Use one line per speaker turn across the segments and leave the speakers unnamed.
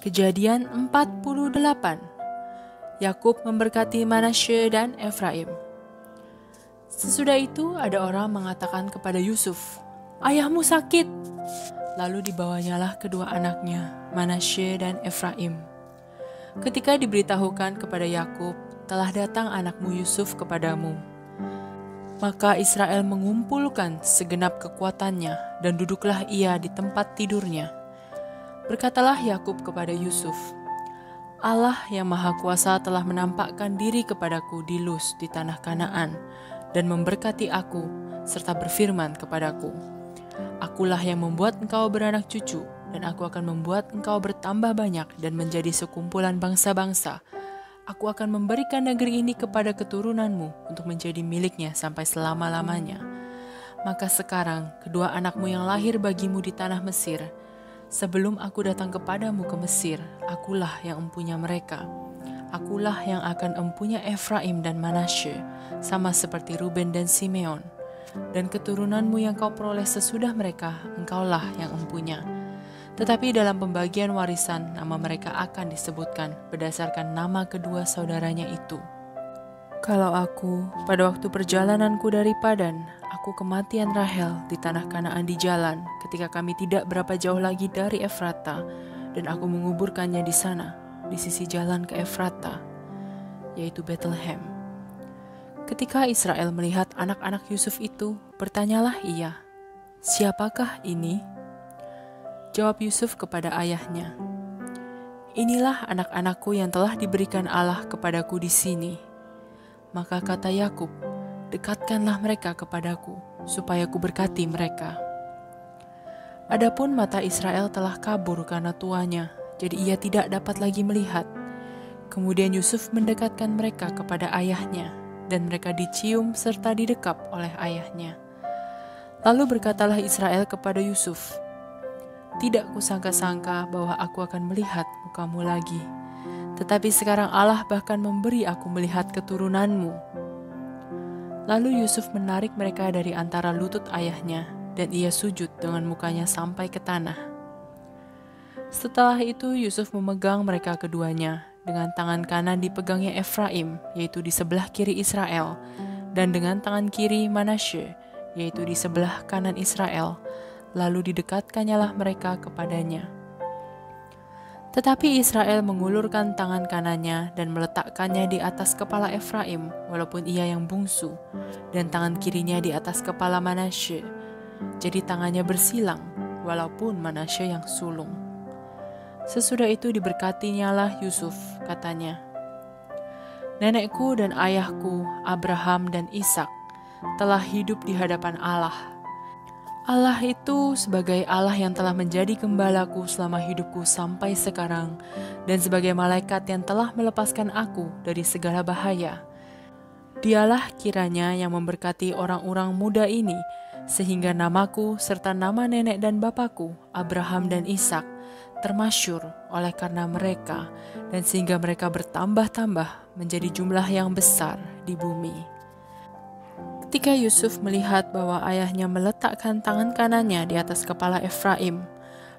Kejadian 48. Yakub memberkati Manasye dan Efraim. Sesudah itu ada orang mengatakan kepada Yusuf, "Ayahmu sakit." Lalu dibawanyalah kedua anaknya, Manasye dan Efraim. Ketika diberitahukan kepada Yakub, "Telah datang anakmu Yusuf kepadamu," maka Israel mengumpulkan segenap kekuatannya dan duduklah ia di tempat tidurnya. Berkatalah Yakub kepada Yusuf, "Allah yang Maha Kuasa telah menampakkan diri kepadaku di Luz di tanah Kanaan dan memberkati aku serta berfirman kepadaku, 'Akulah yang membuat engkau beranak cucu dan aku akan membuat engkau bertambah banyak dan menjadi sekumpulan bangsa-bangsa. Aku akan memberikan negeri ini kepada keturunanmu untuk menjadi miliknya sampai selama-lamanya.' Maka sekarang kedua anakmu yang lahir bagimu di tanah Mesir, sebelum aku datang kepadamu ke Mesir, akulah yang empunya mereka. Akulah yang akan empunya Efraim dan Manasye, sama seperti Ruben dan Simeon. Dan keturunanmu yang kau peroleh sesudah mereka, engkaulah yang empunya. Tetapi dalam pembagian warisan, nama mereka akan disebutkan berdasarkan nama kedua saudaranya itu. Kalau aku, pada waktu perjalananku dari Padan, aku kematian Rahel di tanah Kanaan di jalan ketika kami tidak berapa jauh lagi dari Efrata, dan aku menguburkannya di sana, di sisi jalan ke Efrata, yaitu Bethlehem. Ketika Israel melihat anak-anak Yusuf itu, bertanyalah ia, "Siapakah ini?" Jawab Yusuf kepada ayahnya, "Inilah anak-anakku yang telah diberikan Allah kepadaku di sini." Maka kata Yakub, "Dekatkanlah mereka kepadaku, supaya ku berkati mereka." Adapun mata Israel telah kabur karena tuanya, jadi ia tidak dapat lagi melihat. Kemudian Yusuf mendekatkan mereka kepada ayahnya, dan mereka dicium serta didekap oleh ayahnya. Lalu berkatalah Israel kepada Yusuf, "Tidak kusangka-sangka bahwa aku akan melihat mukamu lagi. Tetapi sekarang Allah bahkan memberi aku melihat keturunanmu." Lalu Yusuf menarik mereka dari antara lutut ayahnya, dan ia sujud dengan mukanya sampai ke tanah. Setelah itu Yusuf memegang mereka keduanya, dengan tangan kanan dipegangnya Efraim, yaitu di sebelah kiri Israel, dan dengan tangan kiri Manasye, yaitu di sebelah kanan Israel, lalu didekatkannya mereka kepadanya. Tetapi Israel mengulurkan tangan kanannya dan meletakkannya di atas kepala Efraim, walaupun ia yang bungsu, dan tangan kirinya di atas kepala Manasye. Jadi tangannya bersilang, walaupun Manasye yang sulung. Sesudah itu diberkatinyalah Yusuf, katanya, "Nenekku dan ayahku, Abraham dan Ishak, telah hidup di hadapan Allah. Allah itu sebagai Allah yang telah menjadi gembalaku selama hidupku sampai sekarang, dan sebagai malaikat yang telah melepaskan aku dari segala bahaya. Dialah kiranya yang memberkati orang-orang muda ini, sehingga namaku serta nama nenek dan bapakku, Abraham dan Ishak, termasyur oleh karena mereka, dan sehingga mereka bertambah-tambah menjadi jumlah yang besar di bumi." Ketika Yusuf melihat bahwa ayahnya meletakkan tangan kanannya di atas kepala Efraim,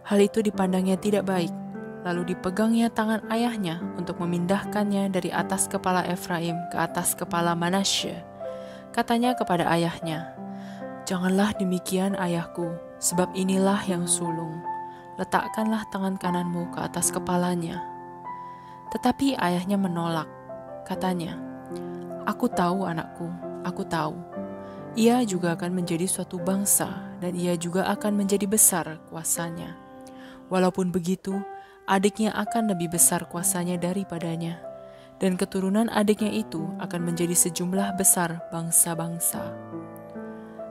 hal itu dipandangnya tidak baik. Lalu dipegangnya tangan ayahnya untuk memindahkannya dari atas kepala Efraim ke atas kepala Manasye. Katanya kepada ayahnya, "Janganlah demikian ayahku, sebab inilah yang sulung. Letakkanlah tangan kananmu ke atas kepalanya." Tetapi ayahnya menolak. Katanya, "Aku tahu anakku, aku tahu. Ia juga akan menjadi suatu bangsa, dan ia juga akan menjadi besar kuasanya. Walaupun begitu, adiknya akan lebih besar kuasanya daripadanya, dan keturunan adiknya itu akan menjadi sejumlah besar bangsa-bangsa."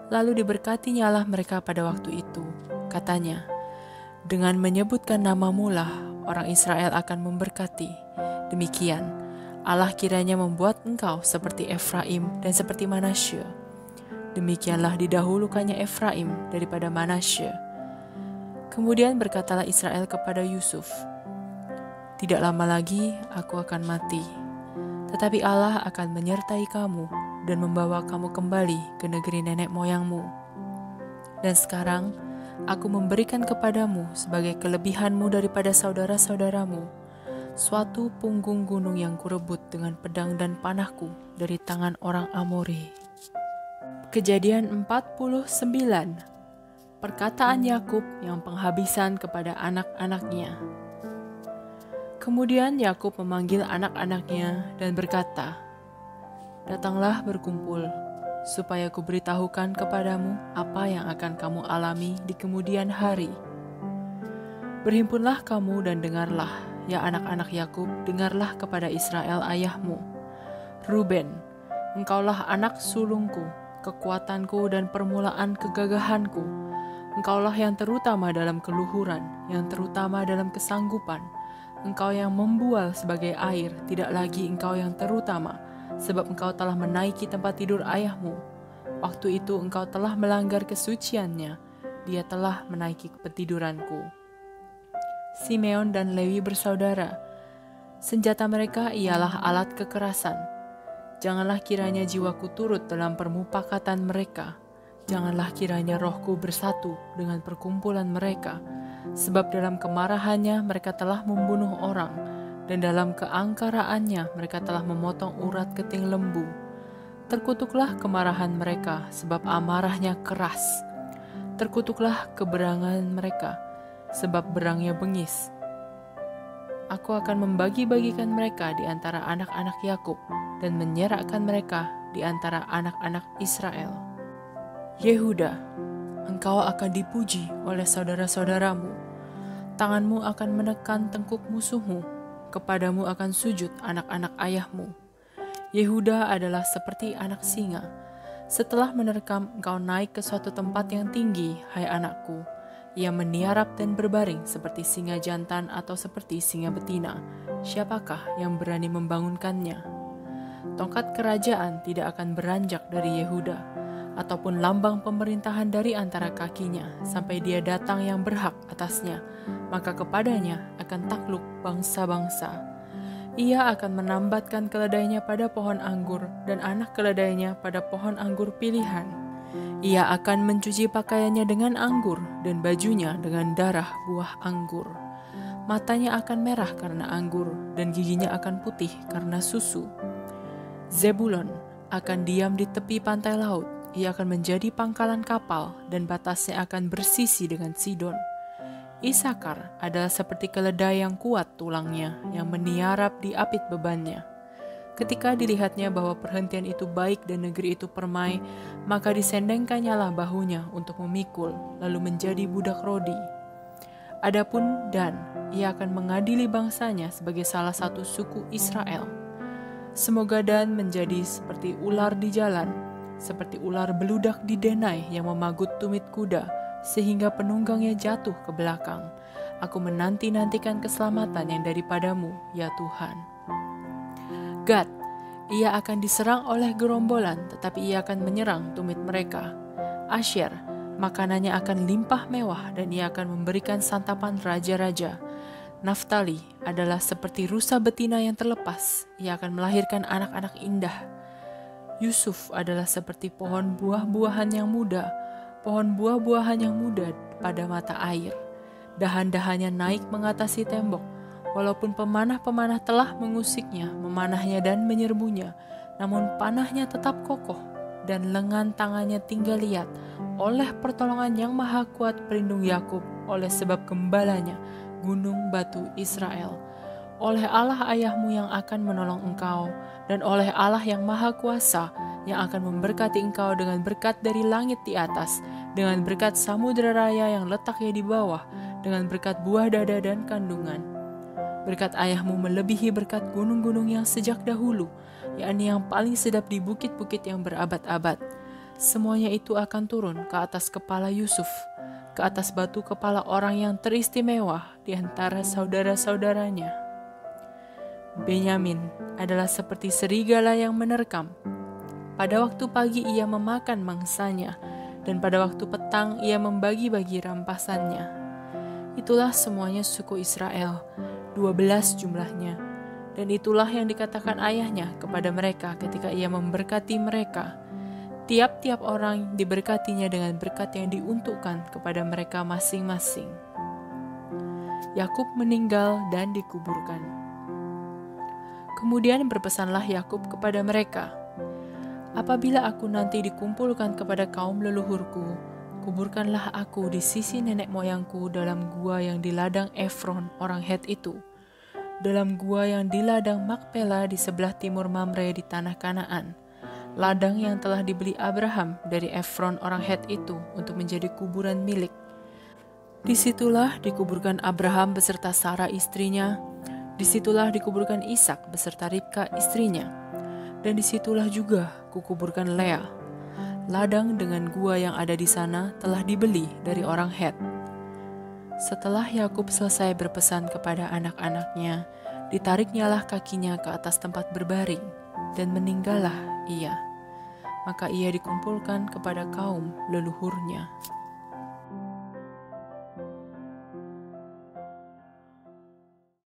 Lalu diberkatinyalah mereka pada waktu itu. Katanya, "Dengan menyebutkan namamu lah, orang Israel akan memberkati. Demikian, Allah kiranya membuat engkau seperti Efraim dan seperti Manasye." Demikianlah didahulukannya Efraim daripada Manasye. Kemudian berkatalah Israel kepada Yusuf, "Tidak lama lagi aku akan mati, tetapi Allah akan menyertai kamu dan membawa kamu kembali ke negeri nenek moyangmu. Dan sekarang aku memberikan kepadamu sebagai kelebihanmu daripada saudara-saudaramu, suatu punggung gunung yang kurebut dengan pedang dan panahku dari tangan orang Amori. Kejadian 49. Perkataan Yakub yang penghabisan kepada anak-anaknya. Kemudian Yakub memanggil anak-anaknya dan berkata, "Datanglah berkumpul, supaya kuberitahukan kepadamu apa yang akan kamu alami di kemudian hari. Berhimpunlah kamu dan dengarlah, ya anak-anak Yakub, dengarlah kepada Israel ayahmu. Ruben, engkaulah anak sulungku, kekuatanku dan permulaan kegagahanku. Engkaulah yang terutama dalam keluhuran, yang terutama dalam kesanggupan. Engkau yang membual sebagai air, tidak lagi engkau yang terutama, sebab engkau telah menaiki tempat tidur ayahmu. Waktu itu engkau telah melanggar kesuciannya, dia telah menaiki petiduranku." Simeon dan Lewi bersaudara. Senjata mereka ialah alat kekerasan. Janganlah kiranya jiwaku turut dalam permupakatan mereka. Janganlah kiranya rohku bersatu dengan perkumpulan mereka. Sebab dalam kemarahannya mereka telah membunuh orang, dan dalam keangkaraannya mereka telah memotong urat keting lembu. Terkutuklah kemarahan mereka, sebab amarahnya keras. Terkutuklah keberangan mereka, sebab berangnya bengis. Aku akan membagi-bagikan mereka di antara anak-anak Yakub, dan menyerakkan mereka di antara anak-anak Israel. Yehuda, engkau akan dipuji oleh saudara-saudaramu. Tanganmu akan menekan tengkuk musuhmu. Kepadamu akan sujud anak-anak ayahmu. Yehuda adalah seperti anak singa. Setelah menerkam, engkau naik ke suatu tempat yang tinggi, hai anakku. Ia meniarap dan berbaring seperti singa jantan atau seperti singa betina. Siapakah yang berani membangunkannya? Tongkat kerajaan tidak akan beranjak dari Yehuda, ataupun lambang pemerintahan dari antara kakinya, sampai dia datang yang berhak atasnya, maka kepadanya akan takluk bangsa-bangsa. Ia akan menambatkan keledainya pada pohon anggur, dan anak keledainya pada pohon anggur pilihan. Ia akan mencuci pakaiannya dengan anggur, dan bajunya dengan darah buah anggur. Matanya akan merah karena anggur, dan giginya akan putih karena susu. Zebulon akan diam di tepi pantai laut. Ia akan menjadi pangkalan kapal, dan batasnya akan bersisi dengan Sidon. Isakar adalah seperti keledai yang kuat tulangnya, yang meniarap di apit bebannya. Ketika dilihatnya bahwa perhentian itu baik dan negeri itu permai, maka disendengkannyalah bahunya untuk memikul, lalu menjadi budak rodi. Adapun Dan, ia akan mengadili bangsanya sebagai salah satu suku Israel. Semoga Dan menjadi seperti ular di jalan, seperti ular beludak di denai yang memagut tumit kuda, sehingga penunggangnya jatuh ke belakang. Aku menanti-nantikan keselamatan yang daripadamu, ya Tuhan. Gad, ia akan diserang oleh gerombolan, tetapi ia akan menyerang tumit mereka. Asher, makanannya akan limpah mewah, dan ia akan memberikan santapan raja-raja. Naftali adalah seperti rusa betina yang terlepas, ia akan melahirkan anak-anak indah. Yusuf adalah seperti pohon buah-buahan yang muda, pohon buah-buahan yang muda pada mata air. Dahan-dahannya naik mengatasi tembok, walaupun pemanah-pemanah telah mengusiknya, memanahnya dan menyerbunya, namun panahnya tetap kokoh, dan lengan tangannya tinggal lihat, oleh pertolongan yang maha kuat pelindung Yakub, oleh sebab gembalanya, gunung batu Israel. Oleh Allah ayahmu yang akan menolong engkau, dan oleh Allah yang maha kuasa, yang akan memberkati engkau dengan berkat dari langit di atas, dengan berkat samudera raya yang letaknya di bawah, dengan berkat buah dada dan kandungan. Berkat ayahmu melebihi berkat gunung-gunung yang sejak dahulu, yakni yang paling sedap di bukit-bukit yang berabad-abad. Semuanya itu akan turun ke atas kepala Yusuf, ke atas batu kepala orang yang teristimewa di antara saudara-saudaranya. Benyamin adalah seperti serigala yang menerkam. Pada waktu pagi ia memakan mangsanya, dan pada waktu petang ia membagi-bagi rampasannya. Itulah semuanya suku Israel, 12 jumlahnya. Dan itulah yang dikatakan ayahnya kepada mereka ketika ia memberkati mereka. Tiap-tiap orang diberkatinya dengan berkat yang diuntukkan kepada mereka masing-masing. Yakub meninggal dan dikuburkan. Kemudian berpesanlah Yakub kepada mereka, "Apabila aku nanti dikumpulkan kepada kaum leluhurku, kuburkanlah aku di sisi nenek moyangku dalam gua yang di ladang Efron orang Het itu, dalam gua yang di ladang Makpela di sebelah timur Mamre di tanah Kanaan, ladang yang telah dibeli Abraham dari Efron orang Het itu untuk menjadi kuburan milik. Disitulah dikuburkan Abraham beserta Sarah istrinya, disitulah dikuburkan Ishak beserta Ribka istrinya, dan disitulah juga kukuburkan Lea. Ladang dengan gua yang ada di sana telah dibeli dari orang Het." Setelah Yakub selesai berpesan kepada anak-anaknya, ditariknyalah kakinya ke atas tempat berbaring, dan meninggallah ia. Maka ia dikumpulkan kepada kaum leluhurnya.